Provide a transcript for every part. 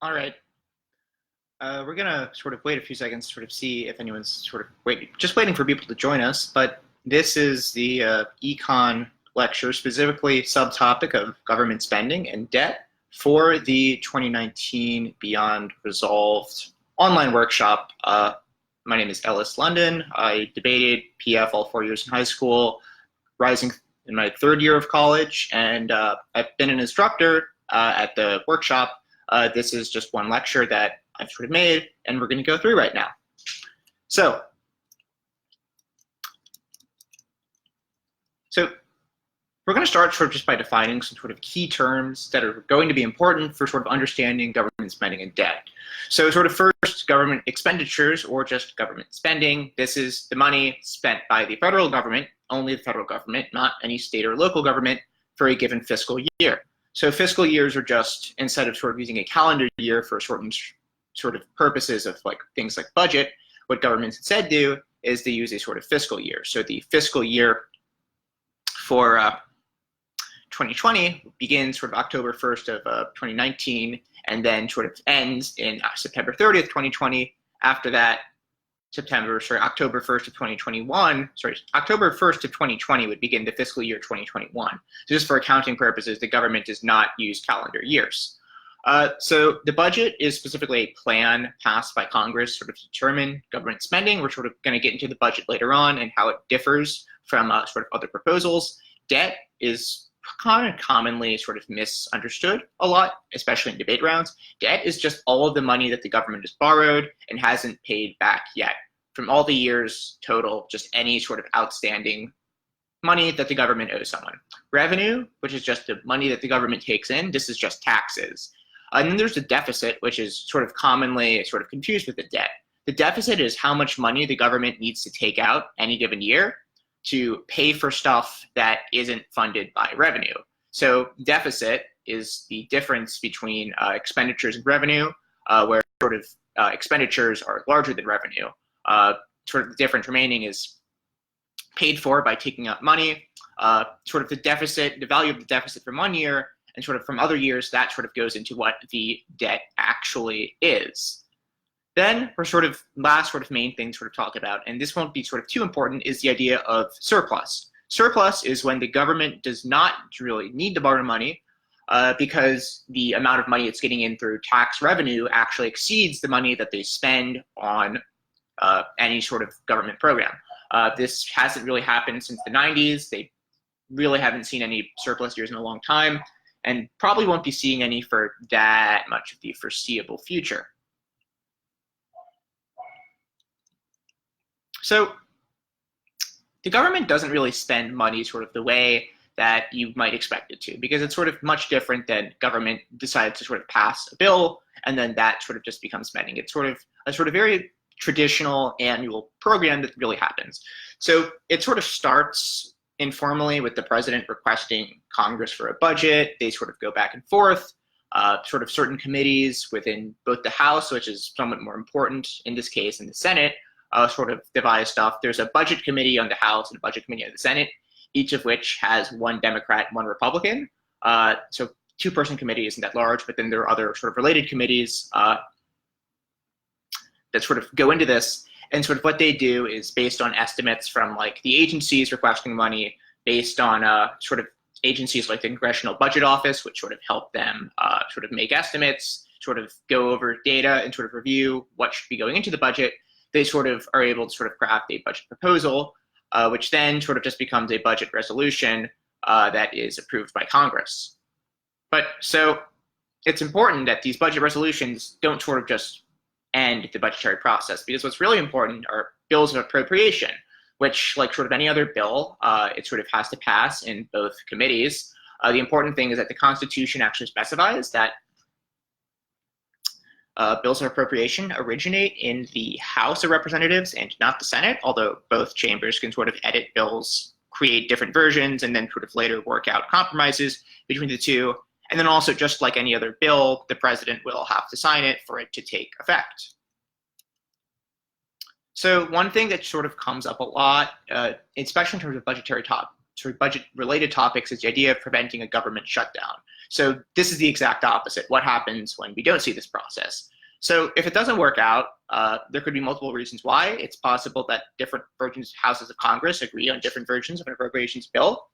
All right. We're gonna sort of wait a few seconds to sort of see if anyone's sort of just waiting for people to join us. But this is the Econ lecture, specifically subtopic of government spending and debt for the 2019 Beyond Resolved online workshop. My name is Ellis London. I debated PF all 4 years in high school, rising in my third year of college, and I've been an instructor at the workshop. This is just one lecture that I've sort of made, and we're going to go through right now. So we're going to start sort of just by defining some sort of key terms that are going to be important for sort of understanding government spending and debt. So sort of first, government expenditures, or just government spending. This is the money spent by the federal government, only the federal government, not any state or local government, for a given fiscal year. So fiscal years are just, instead of sort of using a calendar year for certain sort of purposes of like things like budget, what governments instead do is they use a sort of fiscal year. So the fiscal year for 2020 begins sort of October 1st of 2019, and then sort of ends in September 30th, 2020. After that, October 1st of 2021, October 1st of 2020 would begin the fiscal year 2021. So just for accounting purposes, the government does not use calendar years. So the budget is specifically a plan passed by Congress sort of to determine government spending. We're sort of going to get into the budget later on and how it differs from sort of other proposals. Debt is commonly sort of misunderstood a lot, especially in debate rounds. Debt is just all of the money that the government has borrowed and hasn't paid back yet from all the years total, just any sort of outstanding money that the government owes someone. Revenue, which is just the money that the government takes in, this is just taxes. And then there's the deficit, which is sort of commonly sort of confused with the debt. The deficit is how much money the government needs to take out any given year to pay for stuff that isn't funded by revenue. So deficit is the difference between expenditures and revenue, where sort of expenditures are larger than revenue. Sort of the difference remaining is paid for by taking out money. Sort of the deficit, the value of the deficit from one year, and sort of from other years, that sort of goes into what the debt actually is. Then our sort of last sort of main thing to sort of talk about, and this won't be sort of too important, is the idea of surplus. Surplus is when the government does not really need to borrow money because the amount of money it's getting in through tax revenue actually exceeds the money that they spend on any sort of government program. This hasn't really happened since the 90s. They really haven't seen any surplus years in a long time, and probably won't be seeing any for that much of the foreseeable future. So the government doesn't really spend money sort of the way that you might expect it to, because it's sort of much different than government decides to sort of pass a bill and then that sort of just becomes spending. It's sort of a sort of very traditional annual program that really happens. So it sort of starts informally with the president requesting Congress for a budget. They sort of go back and forth. Sort of certain committees within both the House, which is somewhat more important in this case, and the Senate, sort of devise stuff. There's a budget committee on the House and a budget committee on the Senate, each of which has one Democrat and one Republican. So two-person committee isn't that large, but then there are other sort of related committees that sort of go into this. And sort of what they do is based on estimates from like the agencies requesting money, based on sort of agencies like the Congressional Budget Office, which sort of help them sort of make estimates, sort of go over data and sort of review what should be going into the budget. They sort of are able to sort of craft a budget proposal, which then sort of just becomes a budget resolution that is approved by Congress. But so it's important that these budget resolutions don't sort of just end the budgetary process, because what's really important are bills of appropriation, which, like sort of any other bill, it sort of has to pass in both committees. The important thing is that the Constitution actually specifies that bills of appropriation originate in the House of Representatives and not the Senate, although both chambers can sort of edit bills, create different versions, and then sort of later work out compromises between the two. And then also, just like any other bill, the president will have to sign it for it to take effect. So one thing that sort of comes up a lot, especially in terms of budget-related topics, is the idea of preventing a government shutdown. So this is the exact opposite. What happens when we don't see this process? So if it doesn't work out, there could be multiple reasons why. It's possible that different versions, houses of Congress agree on different versions of an appropriations bill.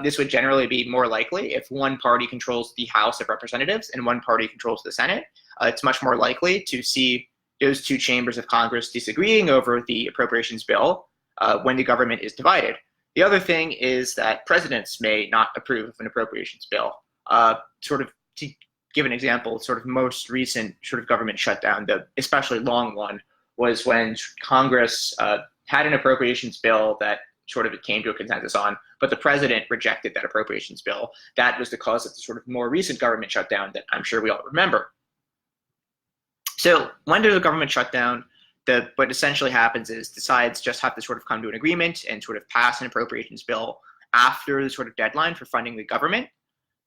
This would generally be more likely if one party controls the House of Representatives and one party controls the Senate. It's much more likely to see those two chambers of Congress disagreeing over the appropriations bill when the government is divided. The other thing is that presidents may not approve of an appropriations bill. Sort of to give an example, sort of most recent sort of government shutdown, the especially long one, was when Congress had an appropriations bill that sort of it came to a consensus on, but the president rejected that appropriations bill. That was the cause of the sort of more recent government shutdown that I'm sure we all remember. So when there's a government shutdown, what essentially happens is the sides just have to sort of come to an agreement and sort of pass an appropriations bill after the sort of deadline for funding the government.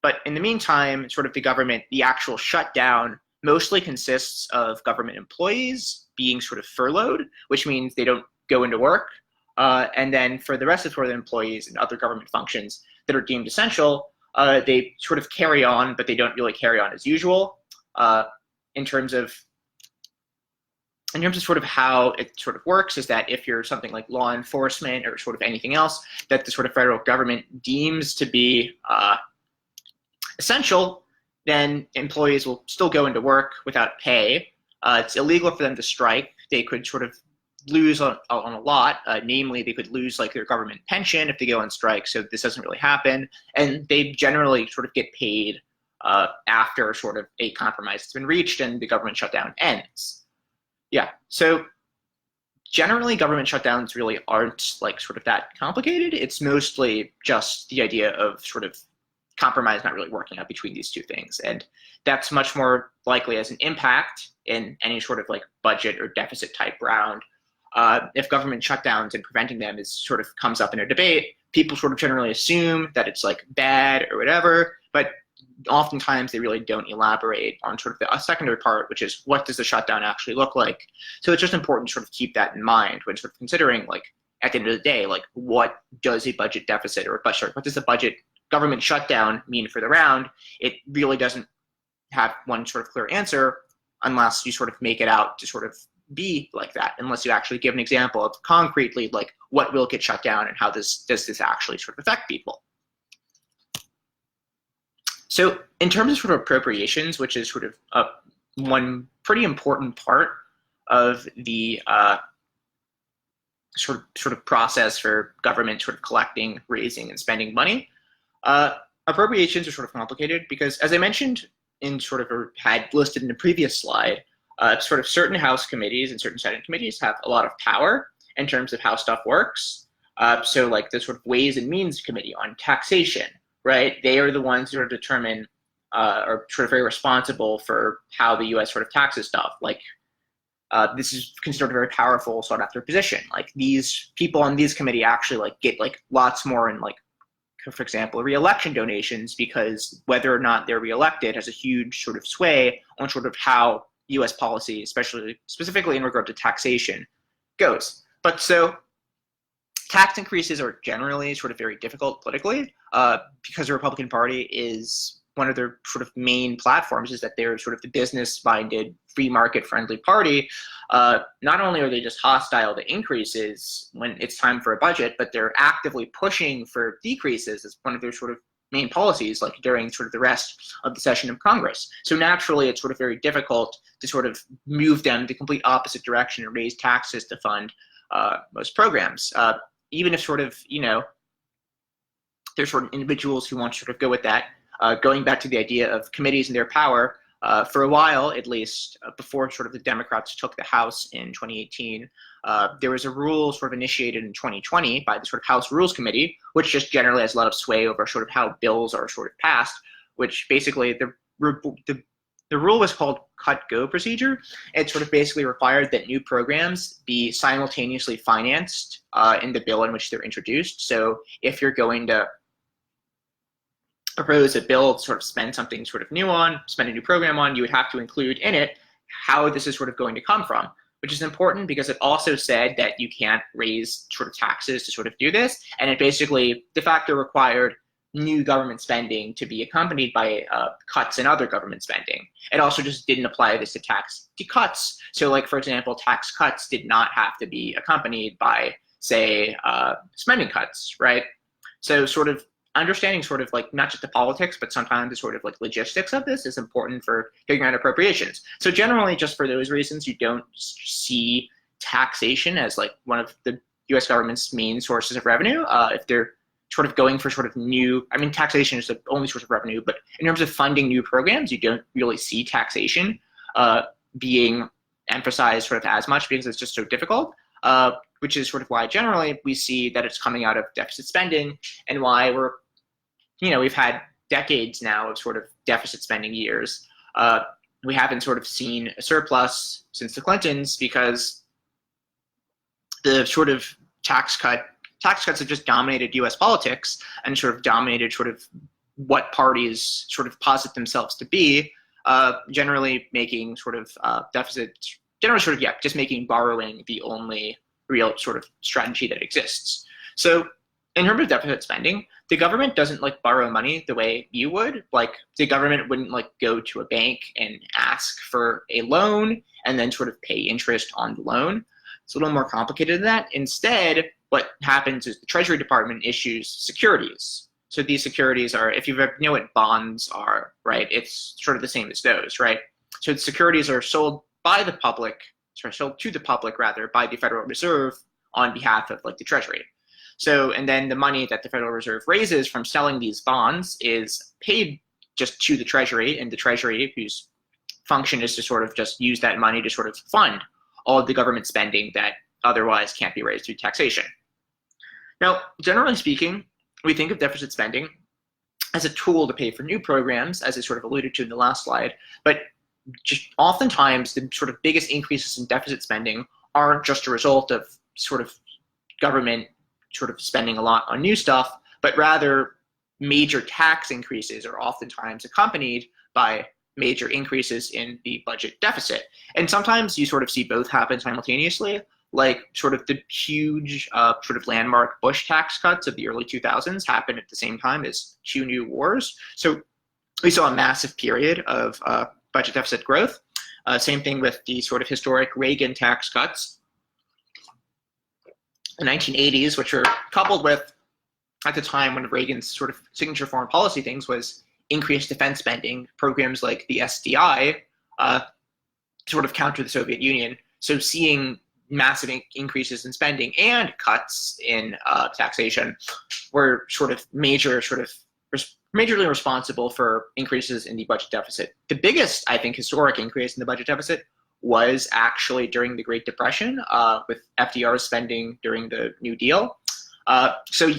But in the meantime, sort of the actual shutdown mostly consists of government employees being sort of furloughed, which means they don't go into work. And then for the rest of the employees and other government functions that are deemed essential, they sort of carry on, but they don't really carry on as usual. In terms of sort of how it sort of works is that if you're something like law enforcement or sort of anything else that the sort of federal government deems to be essential, then employees will still go into work without pay. It's illegal for them to strike. They could sort of lose on a lot. Namely, they could lose like their government pension if they go on strike. So this doesn't really happen. And they generally sort of get paid after sort of a compromise has been reached and the government shutdown ends. Yeah, so generally government shutdowns really aren't like sort of that complicated. It's mostly just the idea of sort of compromise not really working out between these two things. And that's much more likely as an impact in any sort of like budget or deficit type round. If government shutdowns and preventing them is sort of comes up in a debate, people sort of generally assume that it's like bad or whatever, but oftentimes they really don't elaborate on sort of the secondary part, which is what does the shutdown actually look like? So it's just important to sort of keep that in mind when sort of considering, like, at the end of the day, like, what does a budget deficit or what does a government shutdown mean for the round? It really doesn't have one sort of clear answer unless you sort of make it out to sort of be like that, unless you actually give an example of concretely, like, what will get shut down and how does this actually sort of affect people. So in terms of sort of appropriations, which is sort of one pretty important part of the sort of process for government sort of collecting, raising, and spending money, appropriations are sort of complicated because, as I mentioned in sort of or had listed in the previous slide, sort of certain House committees and certain Senate committees have a lot of power in terms of how stuff works. So like the sort of Ways and Means Committee on taxation, right? They are the ones who determine are sort of very responsible for how the U.S. sort of taxes stuff. Like this is considered a very powerful sought after position. Like these people on these committee actually like get like lots more in like, for example, re-election donations, because whether or not they're re-elected has a huge sort of sway on sort of how U.S. policy, specifically in regard to taxation, goes. But so tax increases are generally sort of very difficult politically because the Republican Party is one of their sort of main platforms is that they're sort of the business-minded, free market-friendly party. Not only are they just hostile to increases when it's time for a budget, but they're actively pushing for decreases as one of their sort of main policies, like during sort of the rest of the session of Congress. So naturally, it's sort of very difficult to sort of move them the complete opposite direction and raise taxes to fund most programs. Even if sort of, you know, there's sort of individuals who want to sort of go with that. Going back to the idea of committees and their power, for a while, at least, before sort of the Democrats took the House in 2018, there was a rule sort of initiated in 2020 by the sort of House Rules Committee, which just generally has a lot of sway over sort of how bills are sort of passed, which basically the rule was called cut-go procedure. It sort of basically required that new programs be simultaneously financed in the bill in which they're introduced. So if you're going to propose a bill to sort of spend something sort of new on, spend a new program on, you would have to include in it how this is sort of going to come from, which is important because it also said that you can't raise sort of taxes to sort of do this. And it basically de facto required new government spending to be accompanied by cuts in other government spending. It also just didn't apply this to tax cuts. So like, for example, tax cuts did not have to be accompanied by, say, spending cuts, right? So sort of understanding sort of like not just the politics, but sometimes the sort of like logistics of this is important for figuring out appropriations. So generally, just for those reasons, you don't see taxation as like one of the US government's main sources of revenue. If they're sort of going for sort of new, I mean, taxation is the only source of revenue, but in terms of funding new programs, you don't really see taxation being emphasized sort of as much because it's just so difficult, which is sort of why generally we see that it's coming out of deficit spending and why we've had decades now of sort of deficit spending years. We haven't sort of seen a surplus since the Clintons because the sort of tax cuts have just dominated US politics and sort of dominated sort of what parties sort of posit themselves to be, generally making sort of just making borrowing the only real sort of strategy that exists. So in terms of deficit spending, the government doesn't like borrow money the way you would. Like the government wouldn't like go to a bank and ask for a loan and then sort of pay interest on the loan. It's a little more complicated than that. Instead, what happens is the Treasury Department issues securities. So these securities are, if you know what bonds are, right, it's sort of the same as those, right? So the securities are sold by the public, sold to the public rather, by the Federal Reserve on behalf of like the Treasury. So, and then the money that the Federal Reserve raises from selling these bonds is paid just to the Treasury, and the Treasury, whose function is to sort of just use that money to sort of fund all of the government spending that otherwise can't be raised through taxation. Now, generally speaking, we think of deficit spending as a tool to pay for new programs, as I sort of alluded to in the last slide, but just oftentimes the sort of biggest increases in deficit spending aren't just a result of sort of government sort of spending a lot on new stuff, but rather major tax increases are oftentimes accompanied by major increases in the budget deficit. And sometimes you sort of see both happen simultaneously, like sort of the huge sort of landmark Bush tax cuts of the early 2000s happened at the same time as two new wars. So we saw a massive period of budget deficit growth. Same thing with the sort of historic Reagan tax cuts. The 1980s, which were coupled with, at the time, one of Reagan's sort of signature foreign policy things was increased defense spending, programs like the SDI, sort of counter the Soviet Union. So seeing massive increases in spending and cuts in taxation were sort of majorly responsible for increases in the budget deficit. The biggest, I think, historic increase in the budget deficit was actually during the Great Depression with FDR's spending during the New Deal. So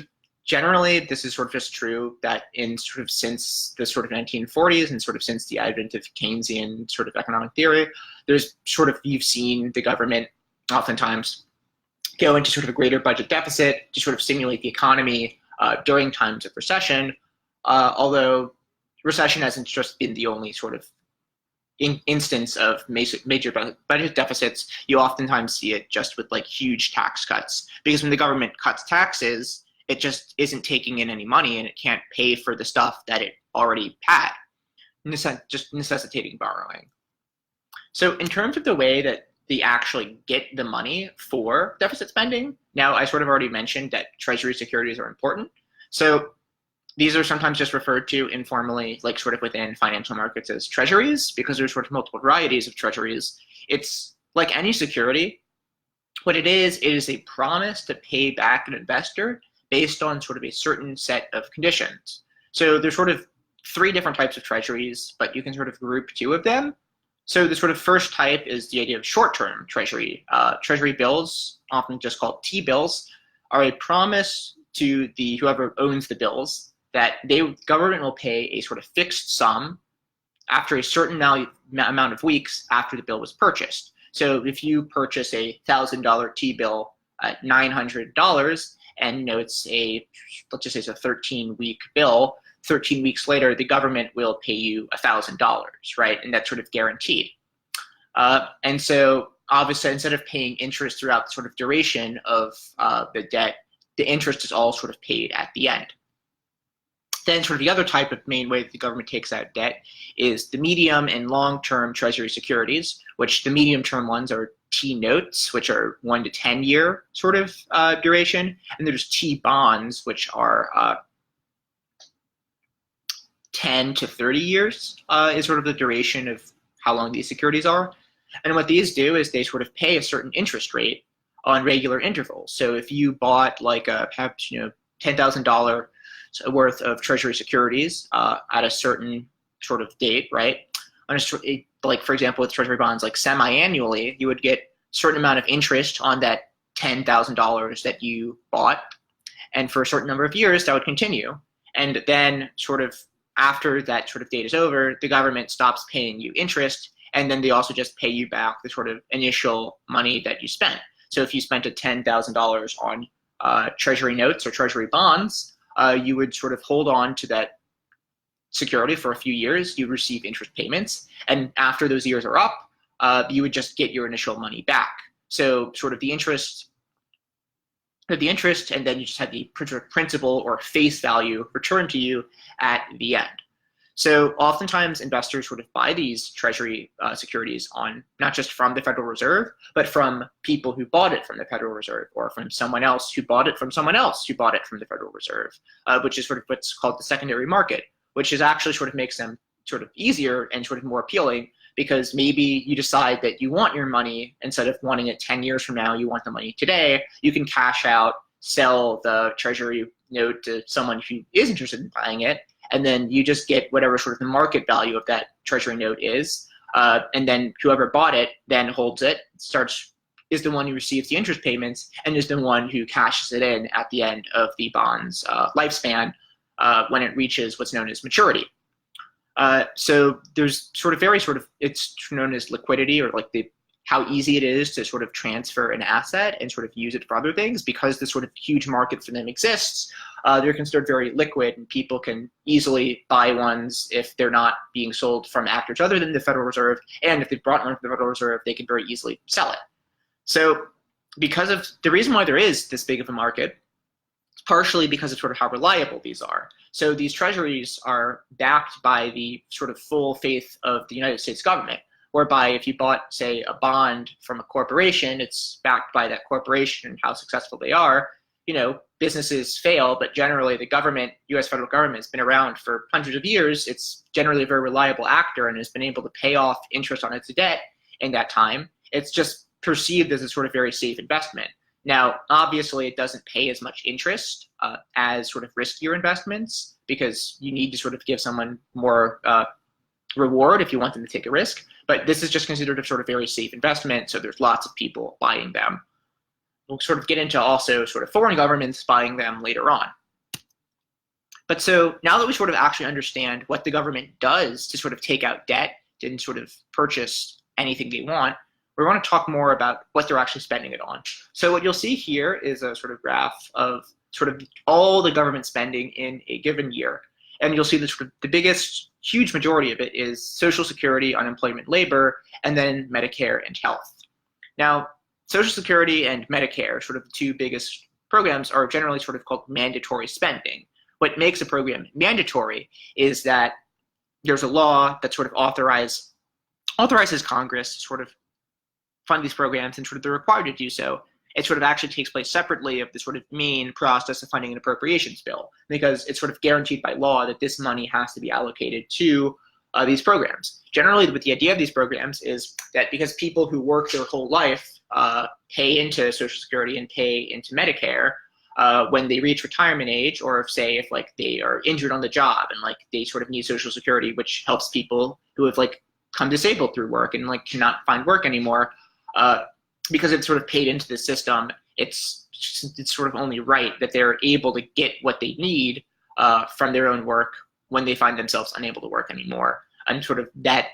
generally, this is sort of just true that in sort of since the sort of 1940s and sort of since the advent of Keynesian sort of economic theory, there's sort of, you've seen the government oftentimes go into sort of a greater budget deficit to sort of stimulate the economy during times of recession, although recession hasn't just been the only sort of instance of major budget deficits. You oftentimes see it just with like huge tax cuts, because when the government cuts taxes, it just isn't taking in any money and it can't pay for the stuff that it already had, just necessitating borrowing. So in terms of the way that they actually get the money for deficit spending, now I sort of already mentioned that Treasury securities are important. So these are sometimes just referred to informally, like sort of within financial markets, as treasuries, because there's sort of multiple varieties of treasuries. It's like any security. What it is a promise to pay back an investor based on sort of a certain set of conditions. So there's sort of three different types of treasuries, but you can sort of group two of them. So the sort of first type is the idea of short-term treasury. Treasury bills, often just called T-bills, are a promise to the whoever owns the bills that government will pay a sort of fixed sum after a certain amount of weeks after the bill was purchased. So if you purchase a $1,000 T-bill at $900, and let's just say it's a 13-week bill, 13 weeks later, the government will pay you $1,000, right? And that's sort of guaranteed. And so obviously, instead of paying interest throughout the sort of duration of the debt, the interest is all sort of paid at the end. Then sort of the other type of main way that the government takes out debt is the medium and long-term Treasury securities, which the medium-term ones are T notes, which are 1 to 10 year sort of duration, and there's T bonds, which are 10 to 30 years is sort of the duration of how long these securities are. And what these do is they sort of pay a certain interest rate on regular intervals. So if you bought like perhaps $10,000 worth of Treasury securities at a certain sort of date, right? Like for example, with Treasury bonds, like semi-annually, you would get a certain amount of interest on that $10,000 that you bought, and for a certain number of years that would continue. And then sort of after that sort of date is over, the government stops paying you interest, and then they also just pay you back the sort of initial money that you spent. So if you spent a $10,000 on Treasury notes or Treasury bonds, you would sort of hold on to that security for a few years. You receive interest payments, and after those years are up, you would just get your initial money back. So sort of the interest, and then you just had the principal or face value returned to you at the end. So oftentimes investors sort of buy these Treasury securities on not just from the Federal Reserve, but from people who bought it from the Federal Reserve, or from someone else who bought it from someone else who bought it from the Federal Reserve, which is sort of what's called the secondary market, which is actually sort of makes them sort of easier and sort of more appealing, because maybe you decide that you want your money, instead of wanting it 10 years from now, you want the money today. You can cash out, sell the Treasury note to someone who is interested in buying it, and then you just get whatever sort of the market value of that Treasury note is, and then whoever bought it then holds it, is the one who receives the interest payments, and is the one who cashes it in at the end of the bond's lifespan when it reaches what's known as maturity. So there's it's known as liquidity, or like how easy it is to sort of transfer an asset and sort of use it for other things. Because this sort of huge market for them exists, they're considered very liquid, and people can easily buy ones if they're not being sold from actors other than the Federal Reserve. And if they brought one from the Federal Reserve, they can very easily sell it. So because of the reason why there is this big of a market, it's partially because of sort of how reliable these are. So these treasuries are backed by the sort of full faith of the United States government, whereby if you bought, say, a bond from a corporation, it's backed by that corporation and how successful they are. Businesses fail, but generally the government, U.S. federal government, has been around for hundreds of years. It's generally a very reliable actor and has been able to pay off interest on its debt in that time. It's just perceived as a sort of very safe investment. Now, obviously, it doesn't pay as much interest as sort of riskier investments, because you need to sort of give someone more reward if you want them to take a risk. But this is just considered a sort of very safe investment, so there's lots of people buying them. We'll sort of get into also sort of foreign governments buying them later on. But so now that we sort of actually understand what the government does to sort of take out debt and sort of purchase anything they want, we want to talk more about what they're actually spending it on. So what you'll see here is a sort of graph of sort of all the government spending in a given year. And you'll see that sort of the biggest, huge majority of it is Social Security, unemployment, labor, and then Medicare and health. Now, Social Security and Medicare, sort of the two biggest programs, are generally sort of called mandatory spending. What makes a program mandatory is that there's a law that sort of authorizes Congress to sort of fund these programs, and sort of they're required to do so. It sort of actually takes place separately of the sort of main process of funding an appropriations bill, because it's sort of guaranteed by law that this money has to be allocated to these programs. Generally, what the idea of these programs is that because people who work their whole life pay into Social Security and pay into Medicare, when they reach retirement age, or if like they are injured on the job and like they sort of need Social Security, which helps people who have like come disabled through work and like cannot find work anymore, because it's sort of paid into the system, it's sort of only right that they're able to get what they need from their own work when they find themselves unable to work anymore. And sort of that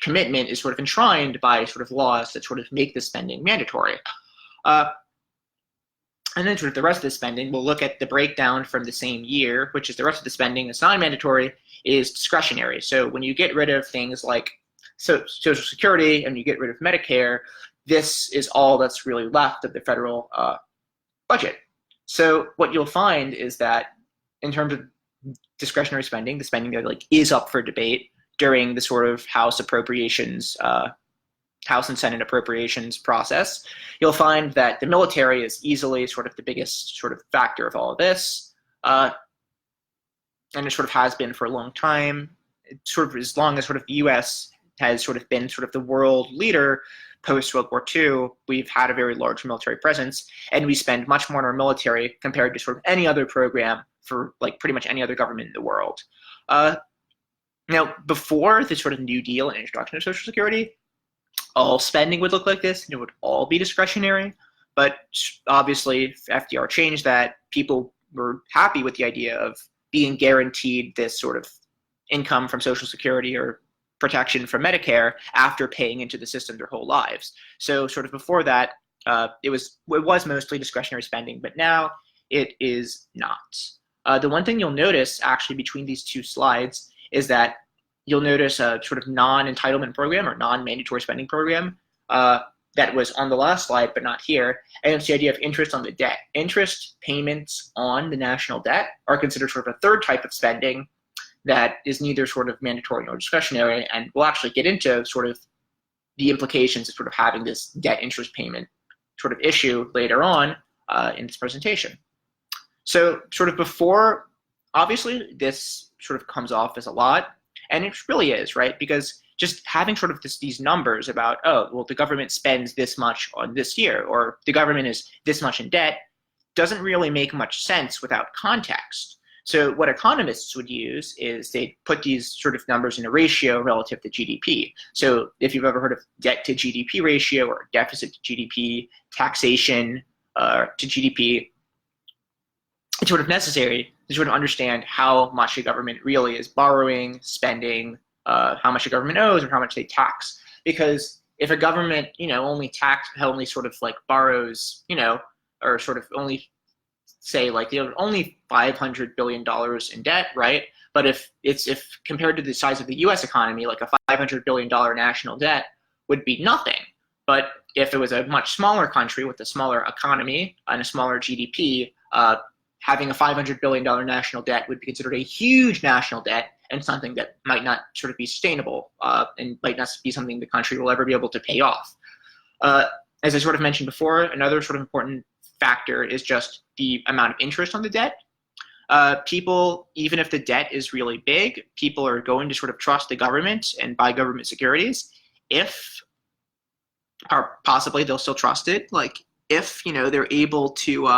commitment is sort of enshrined by sort of laws that sort of make the spending mandatory. And then sort of the rest of the spending, we'll look at the breakdown from the same year, which is the rest of the spending that's non-mandatory is discretionary. So when you get rid of things like Social Security and you get rid of Medicare, this is all that's really left of the federal budget. So what you'll find is that in terms of discretionary spending, the spending that like is up for debate during the sort of House Appropriations, House and Senate Appropriations process, you'll find that the military is easily sort of the biggest sort of factor of all of this, and it sort of has been for a long time. Sort of as long as sort of the U.S. has sort of been sort of the world leader post World War II, we've had a very large military presence, and we spend much more on our military compared to sort of any other program for like pretty much any other government in the world. Now, before the sort of New Deal and introduction of Social Security, all spending would look like this, and it would all be discretionary. But obviously, FDR changed that. People were happy with the idea of being guaranteed this sort of income from Social Security or protection from Medicare after paying into the system their whole lives. So sort of before that, it was mostly discretionary spending, but now it is not. The one thing you'll notice actually between these two slides is that you'll notice a sort of non-entitlement program or non-mandatory spending program that was on the last slide but not here, and it's the idea of interest on the debt. Interest payments on the national debt are considered sort of a third type of spending that is neither sort of mandatory nor discretionary, and we'll actually get into sort of the implications of sort of having this debt interest payment sort of issue later on in this presentation. So sort of before, obviously this sort of comes off as a lot, and it really is, right? Because just having sort of these numbers about, oh, well, the government spends this much on this year, or the government is this much in debt, doesn't really make much sense without context. So what economists would use is they put these sort of numbers in a ratio relative to GDP. So if you've ever heard of debt to GDP ratio or deficit to GDP, taxation to GDP, it's sort of necessary to sort of understand how much the government really is borrowing, spending, how much the government owes, or how much they tax. Because if a government, only sort of like borrows, or sort of only say like only $500 billion in debt, right? But if compared to the size of the U.S. economy, like a $500 billion national debt would be nothing. But if it was a much smaller country with a smaller economy and a smaller GDP, having a $500 billion national debt would be considered a huge national debt and something that might not sort of be sustainable and might not be something the country will ever be able to pay off. As I sort of mentioned before, another sort of important factor is just the amount of interest on the debt. People, even if the debt is really big, people are going to sort of trust the government and buy government securities or possibly they'll still trust it, like if, they're able to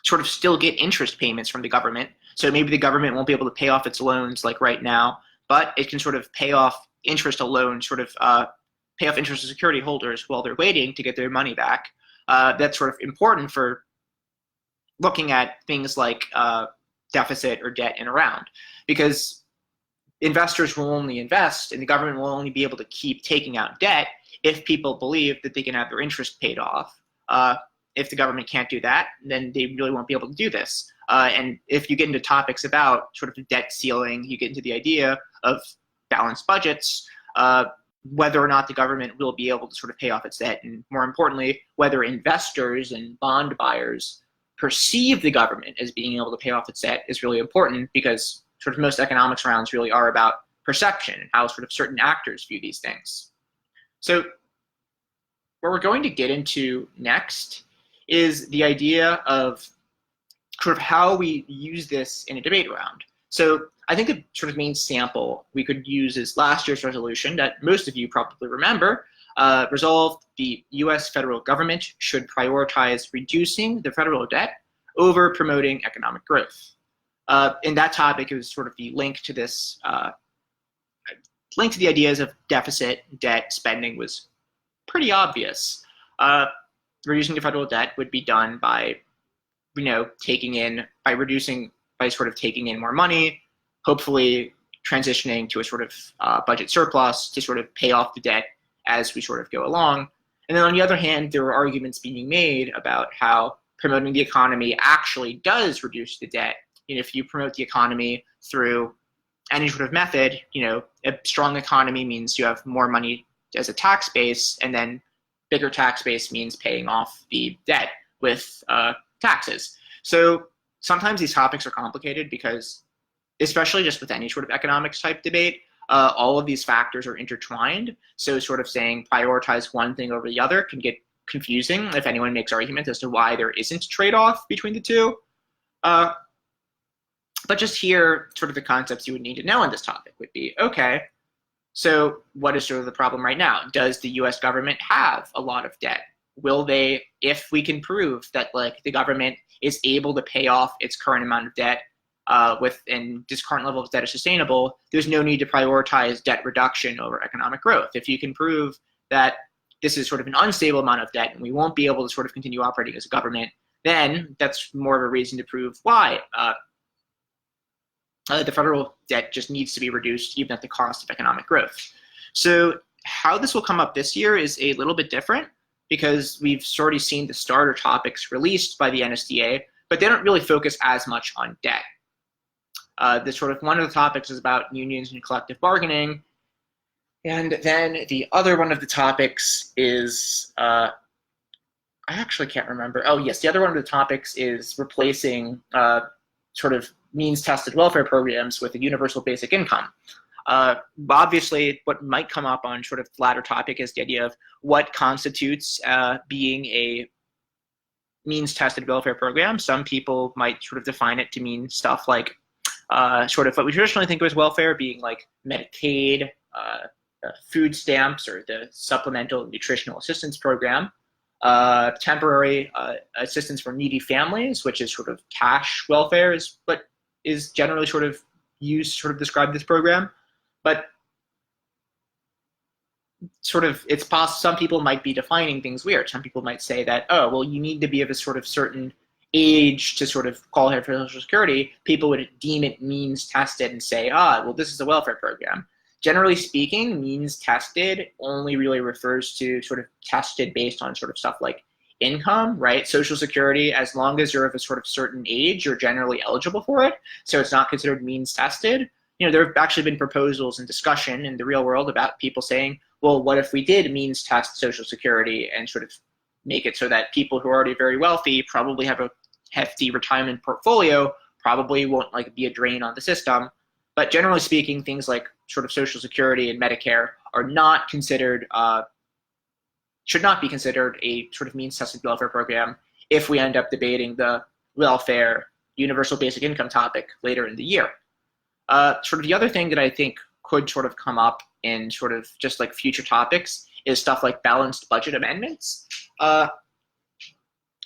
sort of still get interest payments from the government. So maybe the government won't be able to pay off its loans like right now, but it can sort of pay off interest alone, sort of pay off interest to security holders while they're waiting to get their money back. That's sort of important for looking at things like deficit or debt in a round, because investors will only invest and the government will only be able to keep taking out debt if people believe that they can have their interest paid off. If the government can't do that, then they really won't be able to do this. And if you get into topics about sort of debt ceiling, you get into the idea of balanced budgets, whether or not the government will be able to sort of pay off its debt, and more importantly, whether investors and bond buyers perceive the government as being able to pay off its debt is really important, because sort of most economics rounds really are about perception and how sort of certain actors view these things. So what we're going to get into next is the idea of sort of how we use this in a debate round. So I think a sort of main sample we could use is last year's resolution that most of you probably remember. Resolved, the U.S. federal government should prioritize reducing the federal debt over promoting economic growth. In that topic, it was sort of the link to this, link to the ideas of deficit, debt, spending was pretty obvious. Reducing the federal debt would be done by, taking in more money, hopefully transitioning to a sort of budget surplus to sort of pay off the debt as we sort of go along. And then on the other hand, there were arguments being made about how promoting the economy actually does reduce the debt. If you promote the economy through any sort of method, a strong economy means you have more money as a tax base, and then bigger tax base means paying off the debt with taxes. So sometimes these topics are complicated because, especially just with any sort of economics type debate, all of these factors are intertwined. So sort of saying prioritize one thing over the other can get confusing if anyone makes arguments as to why there isn't a trade-off between the two. But just here, sort of the concepts you would need to know on this topic would be, okay, so what is sort of the problem right now? Does the US government have a lot of debt? Will they, if we can prove that like the government is able to pay off its current amount of debt and this current level of debt is sustainable, there's no need to prioritize debt reduction over economic growth. If you can prove that this is sort of an unstable amount of debt and we won't be able to sort of continue operating as a government, then that's more of a reason to prove why the federal debt just needs to be reduced even at the cost of economic growth. So how this will come up this year is a little bit different because we've already seen the starter topics released by the NSDA, but they don't really focus as much on debt. One of the topics is about unions and collective bargaining, and then the other one of the topics is, I actually can't remember. Oh yes, the other one of the topics is replacing sort of means-tested welfare programs with a universal basic income. Obviously, what might come up on sort of the latter topic is the idea of what constitutes being a means-tested welfare program. Some people might sort of define it to mean stuff like sort of what we traditionally think of as welfare, being like Medicaid, food stamps, or the Supplemental Nutritional Assistance Program, temporary assistance for needy families, which is sort of cash welfare, is what is generally sort of used to sort of describe this program. But sort of it's possible some people might be defining things weird. Some people might say that, oh, well, you need to be of a sort of certain age to sort of qualify for Social Security. People would deem it means tested and say, well, this is a welfare program. Generally speaking, means tested only really refers to sort of tested based on sort of stuff like income, right? Social Security, as long as you're of a sort of certain age, you're generally eligible for it. So it's not considered means tested. You know, there have actually been proposals and discussion in the real world about people saying, well, what if we did means test Social Security and sort of make it so that people who are already very wealthy probably have a hefty retirement portfolio, probably won't like be a drain on the system. But generally speaking, things like sort of Social Security and Medicare are not considered, should not be considered a sort of means-tested welfare program if we end up debating the welfare universal basic income topic later in the year. Sort of the other thing that I think could sort of come up in sort of just like future topics is stuff like balanced budget amendments.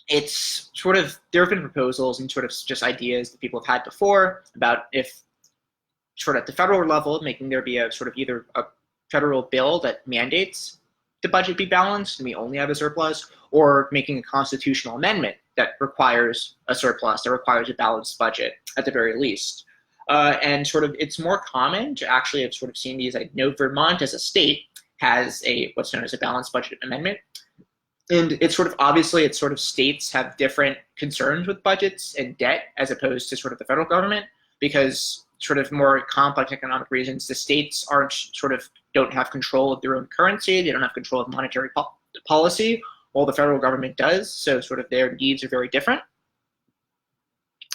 It's sort of, there have been proposals and sort of just ideas that people have had before about if sort of at the federal level, making there be a sort of either a federal bill that mandates the budget be balanced and we only have a surplus, or making a constitutional amendment that requires a surplus, that requires a balanced budget at the very least. And sort of it's more common to actually have sort of seen these. I know Vermont as a state has a what's known as a balanced budget amendment. And it's sort of obviously it's sort of states have different concerns with budgets and debt as opposed to sort of the federal government, because sort of more complex economic reasons, the states aren't sort of don't have control of their own currency, they don't have control of monetary policy, while the federal government does. So sort of their needs are very different.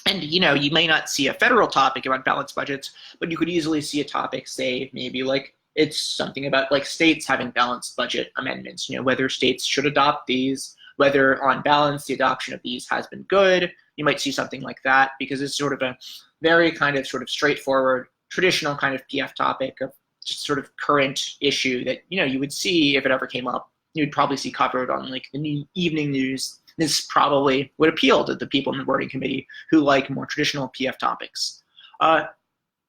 And you know, you may not see a federal topic about balanced budgets, but you could easily see a topic, say maybe like it's something about like states having balanced budget amendments, you know, whether states should adopt these, whether on balance the adoption of these has been good. You might see something like that because it's sort of a very kind of sort of straightforward, traditional kind of PF topic of just sort of current issue that, you know, you would see if it ever came up. You'd probably see covered on like the evening news. This probably would appeal to the people in the wording committee who like more traditional PF topics. But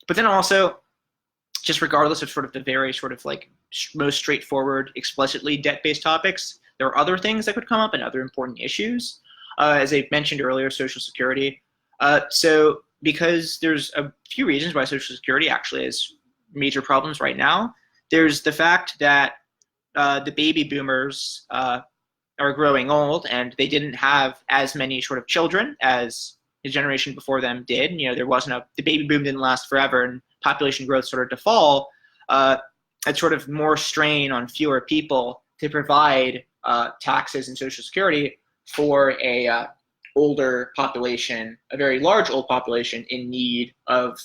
then also, just regardless of sort of the very sort of like most straightforward, explicitly debt-based topics, there are other things that could come up and other important issues. As I mentioned earlier, Social Security. So because there's a few reasons why Social Security actually has major problems right now. There's the fact that the baby boomers are growing old and they didn't have as many sort of children as the generation before them did. You know, the baby boom didn't last forever and population growth started to fall. It's sort of more strain on fewer people to provide taxes and Social Security for a older population, a very large old population in need of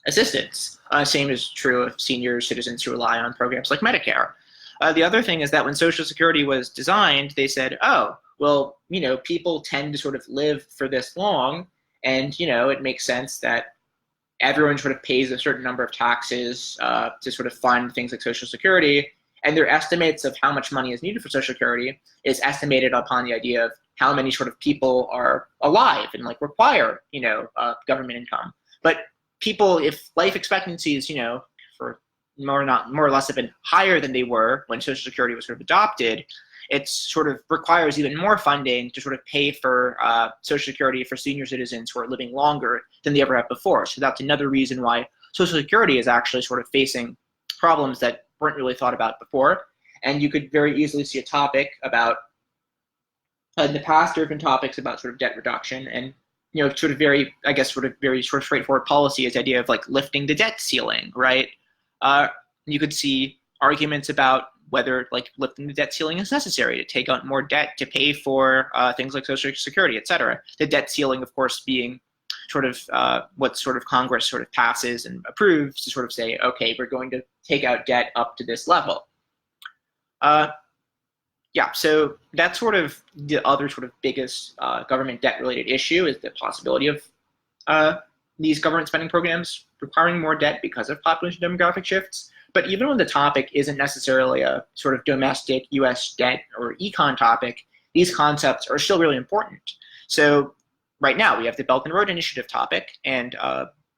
assistance. Same is true of senior citizens who rely on programs like Medicare. The other thing is that when Social Security was designed, they said, oh, well, people tend to sort of live for this long, and, it makes sense that everyone sort of pays a certain number of taxes to sort of fund things like Social Security, and their estimates of how much money is needed for Social Security is estimated upon the idea of how many sort of people are alive and like require, government income. But people, if life expectancies, for more or less have been higher than they were when Social Security was sort of adopted, it sort of requires even more funding to sort of pay for Social Security for senior citizens who are living longer than they ever have before. So that's another reason why Social Security is actually sort of facing problems that weren't really thought about before. And you could very easily see a topic about, in the past, there have been topics about sort of debt reduction and, sort of very straightforward policy is the idea of like lifting the debt ceiling, right? You could see arguments about whether like lifting the debt ceiling is necessary to take out more debt to pay for things like Social Security, et cetera. The debt ceiling, of course, being sort of what sort of Congress sort of passes and approves to sort of say, okay, we're going to take out debt up to this level. Yeah, so that's sort of the other sort of biggest government debt-related issue is the possibility of these government spending programs requiring more debt because of population demographic shifts. But even when the topic isn't necessarily a sort of domestic U.S. debt or econ topic, these concepts are still really important. So right now we have the Belt and Road Initiative topic, and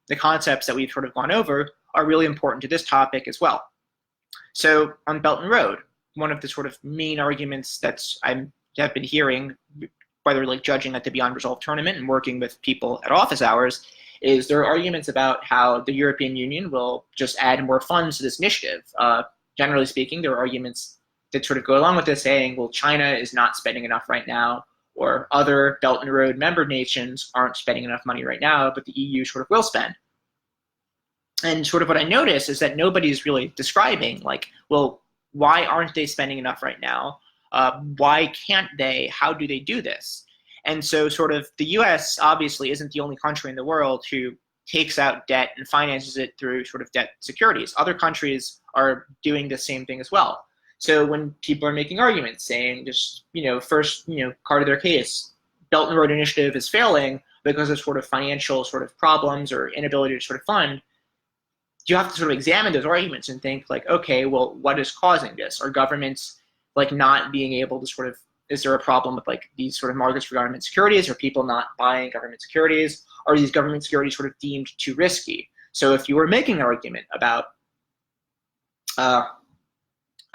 the concepts that we've sort of gone over are really important to this topic as well. So on Belt and Road, one of the sort of main arguments that I have been hearing, whether like judging at the Beyond Resolved tournament and working with people at office hours, is there are arguments about how the European Union will just add more funds to this initiative. Generally speaking, there are arguments that sort of go along with this saying, well, China is not spending enough right now, or other Belt and Road member nations aren't spending enough money right now, but the EU sort of will spend. And sort of what I notice is that nobody's really describing like, well, why aren't they spending enough right now? Why can't they? How do they do this? And so sort of the US obviously isn't the only country in the world who takes out debt and finances it through sort of debt securities. Other countries are doing the same thing as well. So when people are making arguments saying just, first, card of their case, Belt and Road Initiative is failing because of sort of financial sort of problems or inability to sort of fund, you have to sort of examine those arguments and think like, okay, well, what is causing this? Are governments like not being able to sort of, is there a problem with like these sort of markets for government securities? Are people not buying government securities? Are these government securities sort of deemed too risky? So if you were making an argument about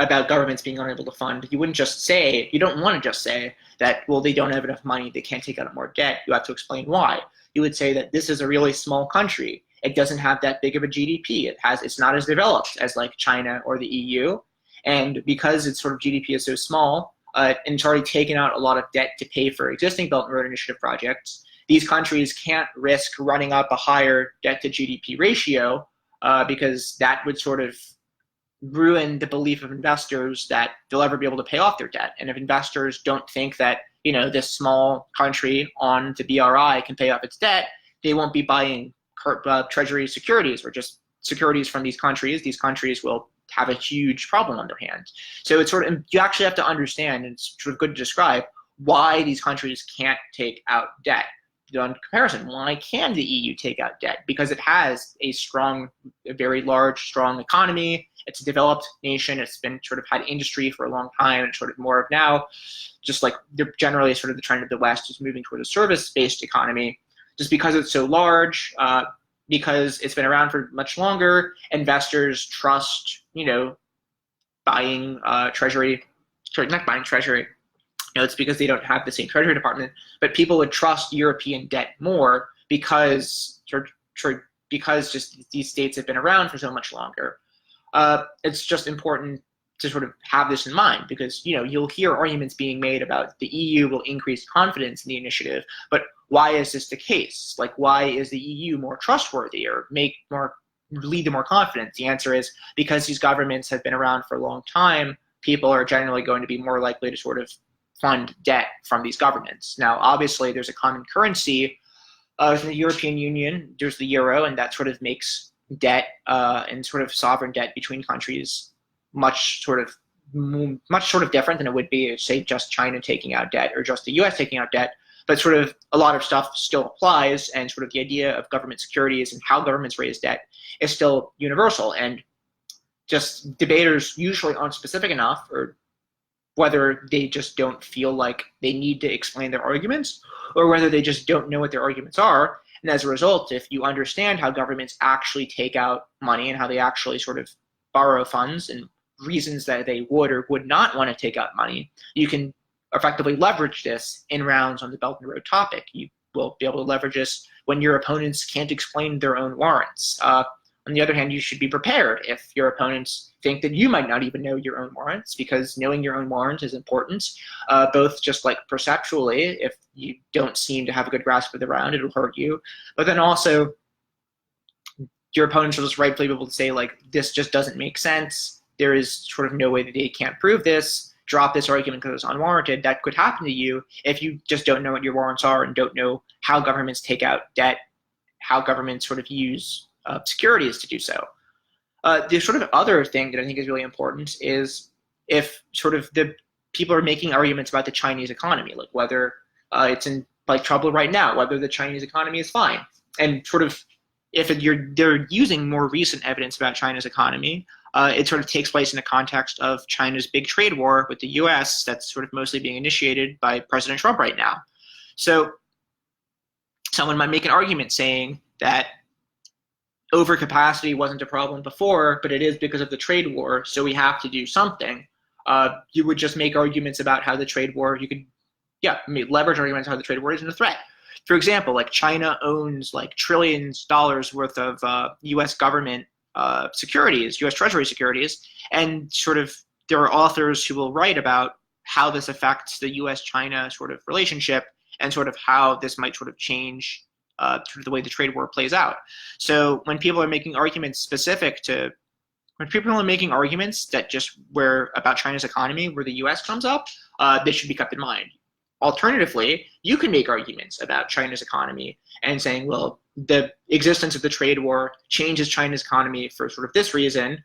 governments being unable to fund, you wouldn't just say, you don't want to just say that, well, they don't have enough money, they can't take out more debt. You have to explain why. You would say that this is a really small country. It doesn't have that big of a GDP. It's not as developed as like China or the EU. And because its sort of GDP is so small, and it's already taken out a lot of debt to pay for existing Belt and Road Initiative projects, these countries can't risk running up a higher debt to GDP ratio because that would sort of ruin the belief of investors that they'll ever be able to pay off their debt. And if investors don't think that, this small country on the BRI can pay off its debt, they won't be buying Treasury Securities or just securities from these countries will have a huge problem on their hands. So it's sort of, you actually have to understand, and it's sort of good to describe, why these countries can't take out debt. On comparison, why can the EU take out debt? Because it has a very large, strong economy. It's a developed nation. It's been sort of had industry for a long time, and sort of more of now, just like generally sort of the trend of the West is moving toward a service-based economy. Just because it's so large, because it's been around for much longer, investors trust, buying Treasury. It's because they don't have the same Treasury Department, but people would trust European debt more because just these states have been around for so much longer. It's just important to sort of have this in mind because, you'll hear arguments being made about the EU will increase confidence in the initiative, but why is this the case? Like, why is the EU more trustworthy or lead to more confidence? The answer is because these governments have been around for a long time, people are generally going to be more likely to sort of fund debt from these governments. Now, obviously, there's a common currency in the European Union. There's the euro, and that sort of makes debt and sort of sovereign debt between countries much sort of different than it would be, say, just China taking out debt or just the U.S. taking out debt. But sort of a lot of stuff still applies, and sort of the idea of government securities and how governments raise debt is still universal. And just debaters usually aren't specific enough, or whether they just don't feel like they need to explain their arguments, or whether they just don't know what their arguments are. And as a result, if you understand how governments actually take out money and how they actually sort of borrow funds and reasons that they would or would not want to take out money, you can effectively leverage this in rounds on the Belt and Road topic. You will be able to leverage this when your opponents can't explain their own warrants. On the other hand, you should be prepared if your opponents think that you might not even know your own warrants, because knowing your own warrant is important, both just like perceptually. If you don't seem to have a good grasp of the round, it'll hurt you. But then also, your opponents will just rightfully be able to say, like, this just doesn't make sense. There is sort of no way that they can't prove this. Drop this argument because it's unwarranted. That could happen to you if you just don't know what your warrants are and don't know how governments take out debt, how governments sort of use securities to do so. The sort of other thing that I think is really important is if sort of the people are making arguments about the Chinese economy, like whether it's in like trouble right now, whether the Chinese economy is fine, and sort of if they're using more recent evidence about China's economy, it sort of takes place in the context of China's big trade war with the U.S. that's sort of mostly being initiated by President Trump right now. So someone might make an argument saying that overcapacity wasn't a problem before, but it is because of the trade war, so we have to do something. You would just make arguments about how the trade war, you could, leverage arguments how the trade war isn't a threat. For example, like China owns like trillions of dollars worth of U.S. government securities, U.S. Treasury Securities, and sort of there are authors who will write about how this affects the U.S.-China sort of relationship and sort of how this might sort of change sort of the way the trade war plays out. So when people are making arguments when people are making arguments that just where about China's economy, where the U.S. comes up, they should be kept in mind. Alternatively, you can make arguments about China's economy and saying, well, the existence of the trade war changes China's economy for sort of this reason.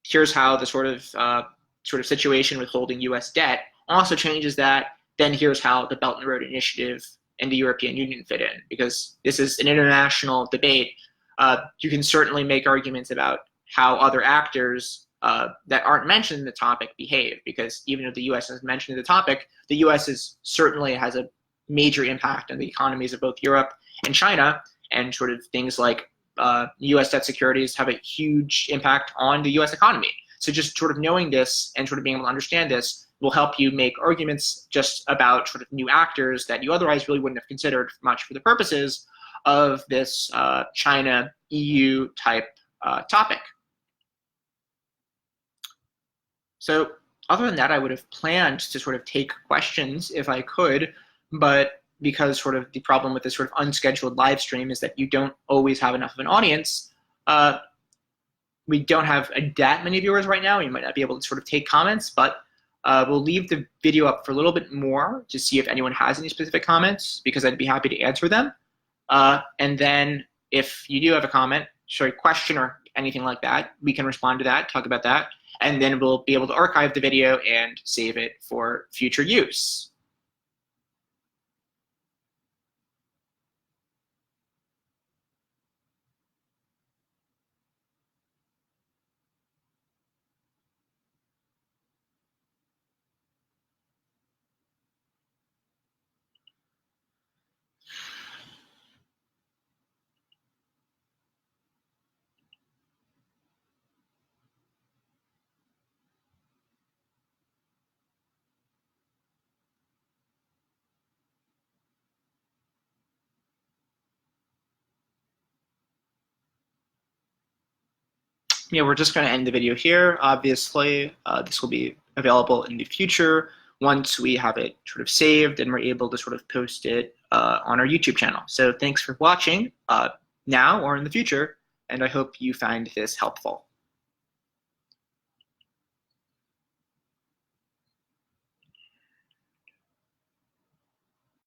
Here's how the sort of situation with holding U.S. debt also changes that. Then here's how the Belt and Road Initiative and the European Union fit in, because this is an international debate. You can certainly make arguments about how other actors that aren't mentioned in the topic behave, because even if the U.S. is mentioned in the topic, the U.S. certainly has a major impact on the economies of both Europe and China, and sort of things like U.S. debt securities have a huge impact on the U.S. economy. So just sort of knowing this and sort of being able to understand this will help you make arguments just about sort of new actors that you otherwise really wouldn't have considered much for the purposes of this China-EU type topic. So other than that, I would have planned to sort of take questions if I could, but because sort of the problem with this sort of unscheduled live stream is that you don't always have enough of an audience, we don't have that many viewers right now. You might not be able to sort of take comments, but we'll leave the video up for a little bit more to see if anyone has any specific comments, because I'd be happy to answer them. And then if you do have a question or anything like that, we can respond to that, talk about that, and then we'll be able to archive the video and save it for future use. Yeah, we're just going to end the video here. Obviously, this will be available in the future once we have it sort of saved and we're able to sort of post it on our YouTube channel. So thanks for watching now or in the future, and I hope you find this helpful.